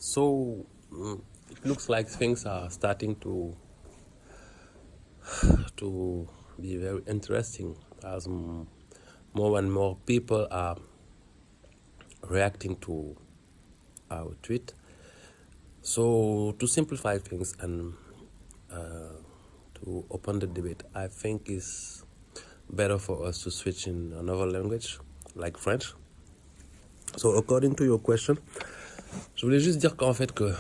So it looks like things are starting to be very interesting as more and more people are reacting to our tweet. So to simplify things and to open the debate, I think it's better for us to switch in another language like French. So according to your question, je voulais juste dire qu'en fait que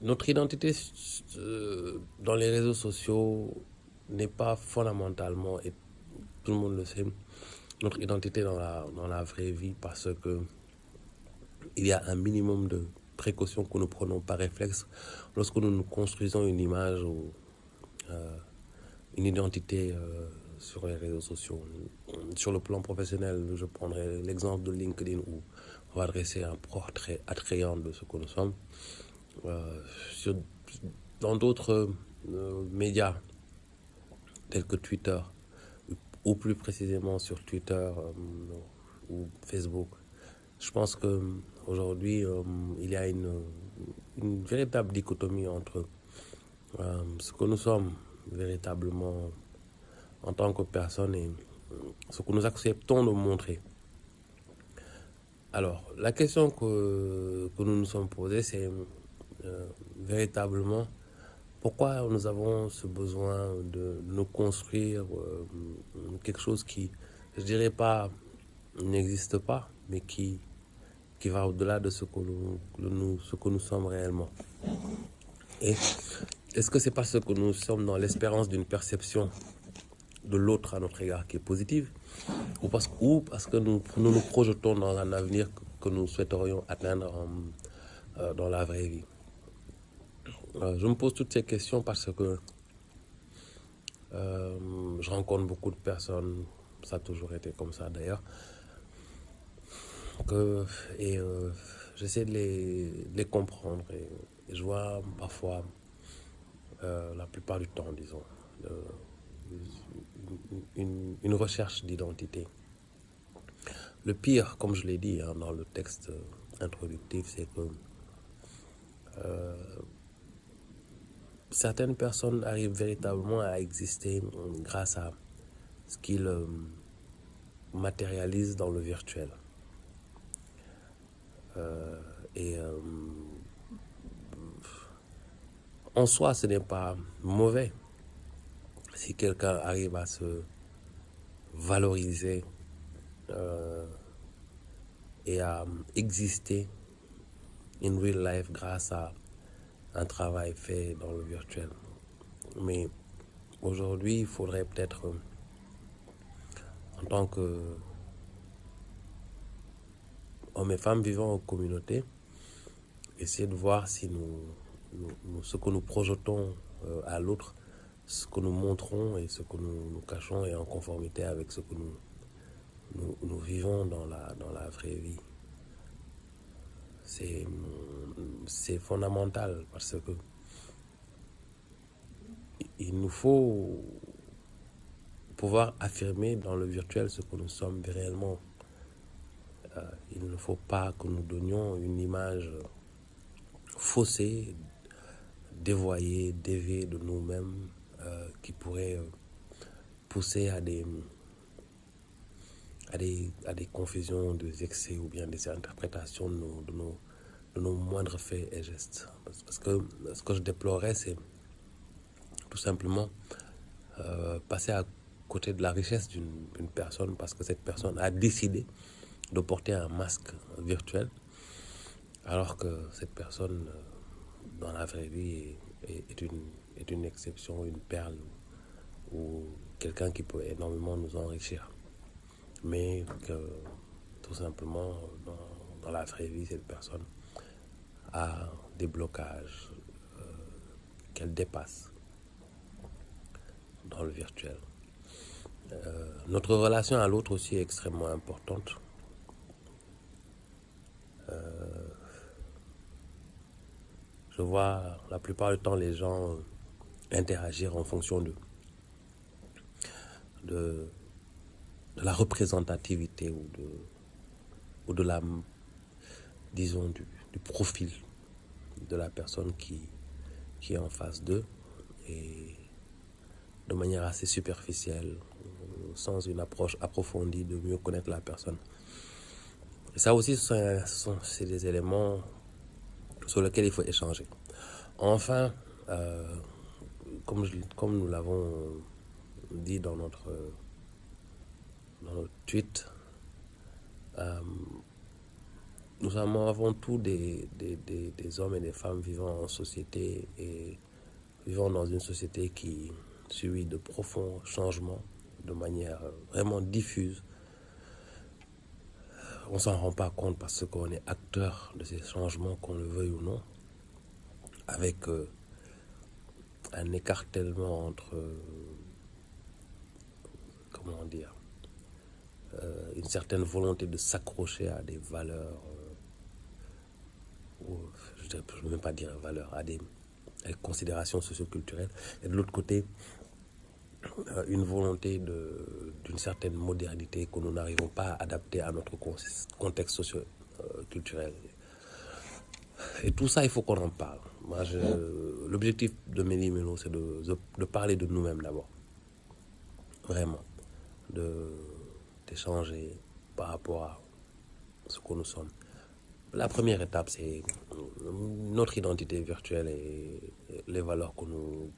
notre identité dans les réseaux sociaux n'est pas fondamentalement, et tout le monde le sait, notre identité dans la vraie vie, parce que il y a un minimum de précautions que nous prenons par réflexe lorsque nous nous construisons une image ou une identité sur les réseaux sociaux. Sur le plan professionnel, je prendrai l'exemple de LinkedIn où on va dresser un portrait attrayant de ce que nous sommes. Dans d'autres médias tels que Twitter, ou plus précisément sur Twitter ou Facebook, je pense qu'aujourd'hui, il y a une véritable dichotomie entre ce que nous sommes véritablement en tant que personne et ce que nous acceptons de montrer. Alors, la question que nous nous sommes posée, c'est véritablement pourquoi nous avons ce besoin de nous construire quelque chose qui, je dirais pas, n'existe pas, mais qui va au-delà de ce que nous sommes réellement. Et est-ce que c'est parce que nous sommes dans l'espérance d'une perception de l'autre à notre égard qui est positive, ou parce que nous nous projetons dans un avenir que nous souhaiterions atteindre dans la vraie vie? Je me pose toutes ces questions parce que je rencontre beaucoup de personnes, ça a toujours été comme ça d'ailleurs, et j'essaie de les comprendre et je vois parfois, la plupart du temps, disons, une recherche d'identité. Le pire, comme je l'ai dit dans le texte introductif, c'est que certaines personnes arrivent véritablement à exister grâce à ce qu'ils matérialisent dans le virtuel. En soi, ce n'est pas mauvais si quelqu'un arrive à se valoriser et à exister in real life grâce à un travail fait dans le virtuel. Mais aujourd'hui, il faudrait peut-être, en tant que hommes et femmes vivant en communauté, essayer de voir si ce que nous projetons à l'autre, ce que nous montrons et ce que nous cachons est en conformité avec ce que nous vivons dans la vraie vie. C'est fondamental parce que il nous faut pouvoir affirmer dans le virtuel ce que nous sommes réellement. Il ne faut pas que nous donnions une image faussée, dévoyée, déviée de nous-mêmes, qui pourrait pousser à des confusions, des excès ou bien des interprétations de nos moindres faits et gestes. Parce que ce que je déplorais, c'est tout simplement passer à côté de la richesse d'une personne parce que cette personne a décidé de porter un masque virtuel, alors que cette personne, dans la vraie vie, est une exception, une perle, ou quelqu'un qui peut énormément nous enrichir. Mais que, tout simplement, dans la vraie vie, cette personne a des blocages qu'elle dépasse dans le virtuel. Notre relation à l'autre aussi est extrêmement importante. Je vois la plupart du temps les gens interagir en fonction de la représentativité ou au-delà, disons, du profil de la personne qui est en face d'eux, et de manière assez superficielle, sans une approche approfondie de mieux connaître la personne. Et ça aussi, c'est des éléments sur lesquels il faut échanger. Enfin, comme nous l'avons dit dans notre tweet, nous sommes avant tout des hommes et des femmes vivant en société et vivant dans une société qui subit de profonds changements de manière vraiment diffuse. On s'en rend pas compte parce qu'on est acteur de ces changements, qu'on le veuille ou non, avec un écartèlement entre, comment dire, une certaine volonté de s'accrocher à des valeurs, je ne veux même pas dire valeurs, à des considérations socioculturelles, et de l'autre côté, une volonté d'une certaine modernité que nous n'arrivons pas à adapter à notre contexte socio-culturel. Et tout ça, il faut qu'on en parle. L'objectif de Méli Mélo, c'est de parler de nous-mêmes d'abord. Vraiment. D'échanger par rapport à ce que nous sommes. La première étape, c'est notre identité virtuelle et les valeurs que nous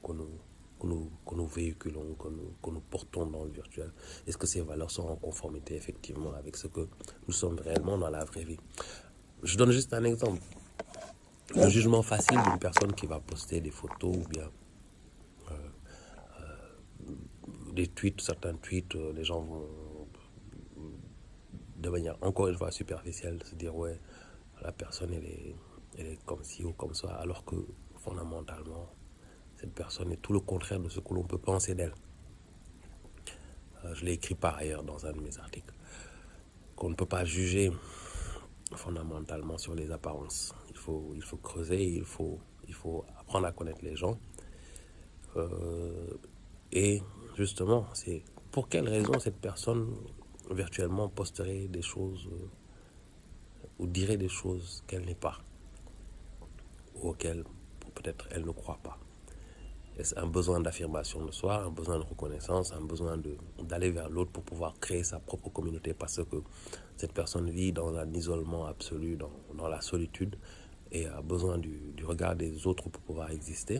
véhiculons, que nous portons dans le virtuel. Est-ce que ces valeurs sont en conformité effectivement avec ce que nous sommes réellement dans la vraie vie? Je donne juste un exemple. Le jugement facile d'une personne qui va poster des photos ou bien des tweets, certains tweets, les gens vont de manière encore une fois superficielle se dire ouais, la personne elle est comme ci ou comme ça, alors que fondamentalement cette personne est tout le contraire de ce que l'on peut penser d'elle. Je l'ai écrit par ailleurs dans un de mes articles, qu'on ne peut pas juger fondamentalement sur les apparences. Il faut creuser, il faut apprendre à connaître les gens. Et justement, c'est pour quelle raison cette personne virtuellement posterait des choses ou dirait des choses qu'elle n'est pas, ou auxquelles peut-être elle ne croit pas. Est-ce un besoin d'affirmation de soi, un besoin de reconnaissance, un besoin d'aller vers l'autre pour pouvoir créer sa propre communauté, parce que cette personne vit dans un isolement absolu, dans la solitude, et a besoin du regard des autres pour pouvoir exister,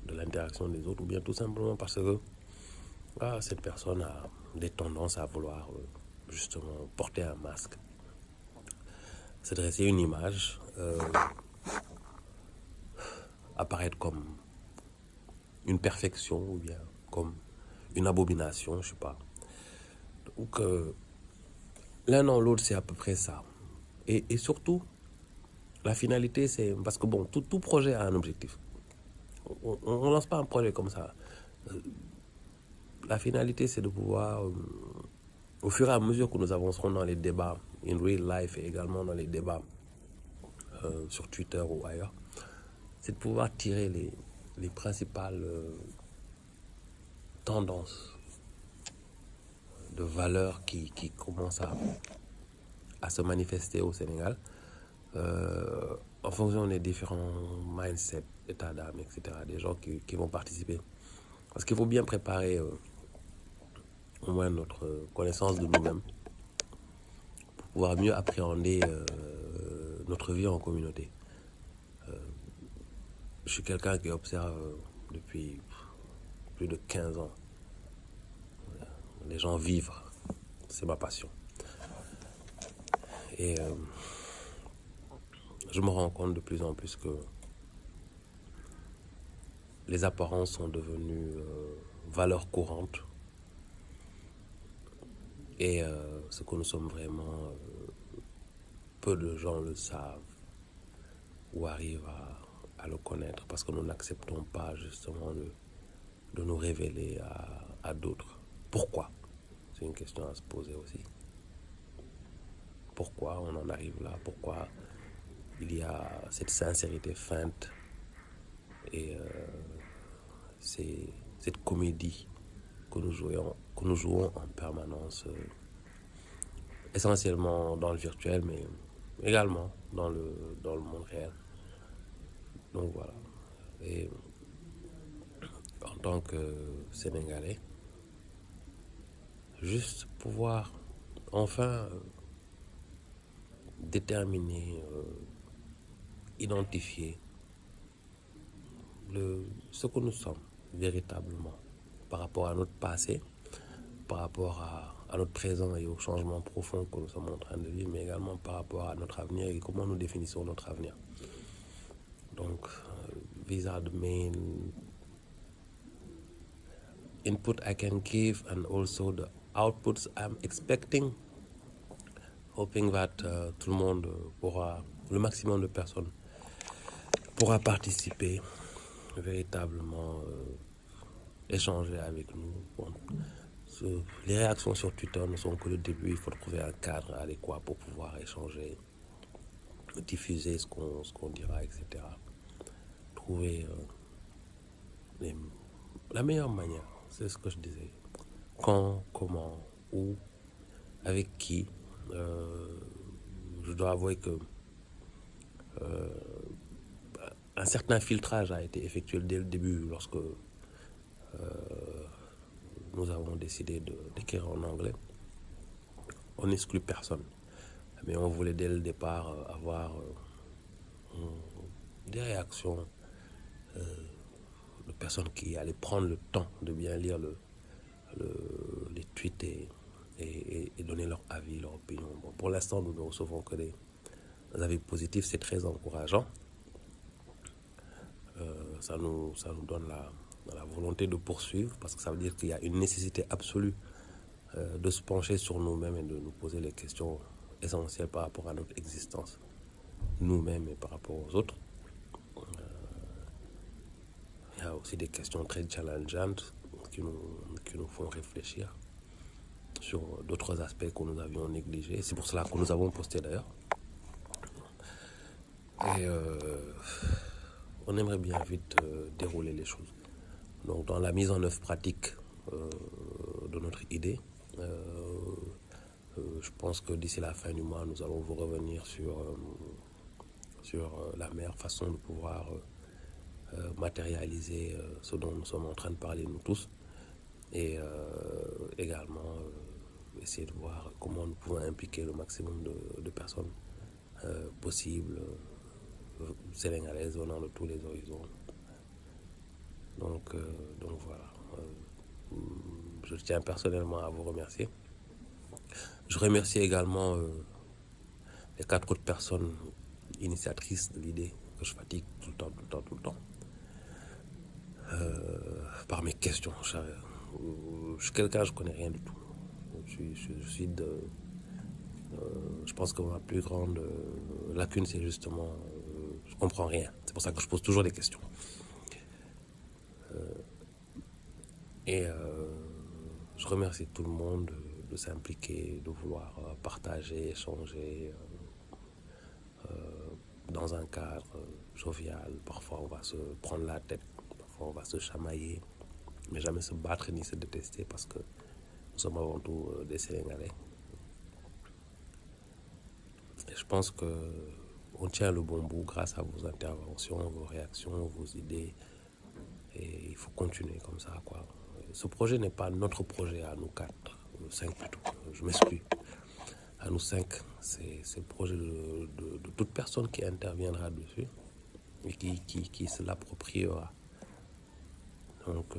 de l'interaction des autres, ou bien tout simplement parce que cette personne a des tendances à vouloir justement porter un masque, se dresser une image, apparaître comme une perfection ou bien comme une abomination, je sais pas. Donc l'un dans l'autre, c'est à peu près ça. Et surtout, la finalité, c'est parce que bon, tout projet a un objectif. On ne lance pas un projet comme ça. La finalité, c'est de pouvoir, au fur et à mesure que nous avancerons dans les débats in real life et également dans les débats sur Twitter ou ailleurs, c'est de pouvoir tirer les principales tendances de valeurs qui commencent à se manifester au Sénégal en fonction des différents mindsets, états d'âme, etc. Des gens qui vont participer. Parce qu'il faut bien préparer au moins notre connaissance de nous-mêmes pour pouvoir mieux appréhender notre vie en communauté. Je suis quelqu'un qui observe depuis plus de 15 ans. Les gens vivent, c'est ma passion. Et je me rends compte de plus en plus que les apparences sont devenues valeurs courantes. Et ce que nous sommes vraiment, peu de gens le savent ou arrivent à le connaître parce que nous n'acceptons pas justement de nous révéler à d'autres. Pourquoi? C'est une question à se poser aussi. Pourquoi on en arrive là? Pourquoi il y a cette sincérité feinte et cette comédie que nous jouons en permanence essentiellement dans le virtuel, mais également dans le monde réel. Donc voilà. Et en tant que Sénégalais, juste pouvoir enfin déterminer, identifier ce que nous sommes véritablement par rapport à notre passé, par rapport à notre présent et aux changements profonds que nous sommes en train de vivre, mais également par rapport à notre avenir et comment nous définissons notre avenir. Donc, these are the main input I can give, and also the outputs I'm expecting, hoping that tout le monde pourra, le maximum de personnes pourra participer, véritablement échanger avec nous. Bon, les réactions sur Twitter ne sont que le début, il faut trouver un cadre adéquat pour pouvoir échanger, diffuser ce qu'on dira, etc. Trouver la meilleure manière, c'est ce que je disais. Quand, comment, où, avec qui. Je dois avouer que un certain filtrage a été effectué dès le début lorsque nous avons décidé d'écrire en anglais. On n'exclut personne, mais on voulait dès le départ avoir des réactions de personnes qui allaient prendre le temps de bien lire les tweets et donner leur avis, leur opinion. Bon, pour l'instant, nous ne recevons que des avis positifs, c'est très encourageant. Ça nous donne la volonté de poursuivre, parce que ça veut dire qu'il y a une nécessité absolue de se pencher sur nous-mêmes et de nous poser les questions essentielles par rapport à notre existence, nous-mêmes et par rapport aux autres. Il y a aussi des questions très challengeantes qui nous font réfléchir sur d'autres aspects que nous avions négligés. C'est pour cela que nous avons posté d'ailleurs. Et on aimerait bien vite dérouler les choses. Donc dans la mise en œuvre pratique de notre idée, je pense que d'ici la fin du mois, nous allons vous revenir sur la meilleure façon de pouvoir matérialiser ce dont nous sommes en train de parler nous tous, et également essayer de voir comment nous pouvons impliquer le maximum de personnes possibles, sénégalaises venant de tous les horizons. Donc voilà. Je tiens personnellement à vous remercier. Je remercie également les 4 autres personnes initiatrices de l'idée que je fatigue tout le temps. Par mes questions. Je suis quelqu'un, je connais rien du tout. Je pense que ma plus grande lacune, c'est justement je comprends rien. C'est pour ça que je pose toujours des questions. Et je remercie tout le monde de s'impliquer, de vouloir partager, échanger dans un cadre jovial. Parfois on va se prendre la tête, parfois on va se chamailler, mais jamais se battre ni se détester, parce que nous sommes avant tout des Sénégalais. Et je pense qu'on tient le bon bout grâce à vos interventions, vos réactions, vos idées. Et il faut continuer comme ça, quoi. Ce projet n'est pas notre projet à nous 4, 5 plutôt, je m'excuse. À nous 5, c'est le projet de toute personne qui interviendra dessus et qui se l'appropriera. Donc,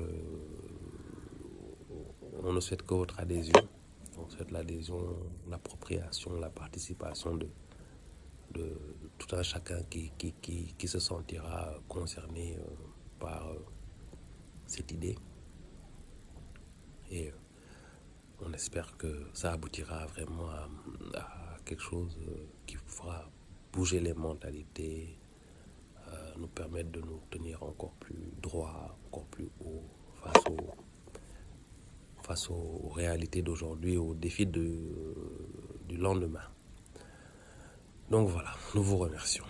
on ne souhaite que votre adhésion. On souhaite l'adhésion, l'appropriation, la participation de tout un chacun qui se sentira concerné par cette idée. Et on espère que ça aboutira vraiment à quelque chose qui fera bouger les mentalités, nous permettre de nous tenir encore plus droit, encore plus haut face aux réalités d'aujourd'hui, aux défis du lendemain. Donc voilà, nous vous remercions.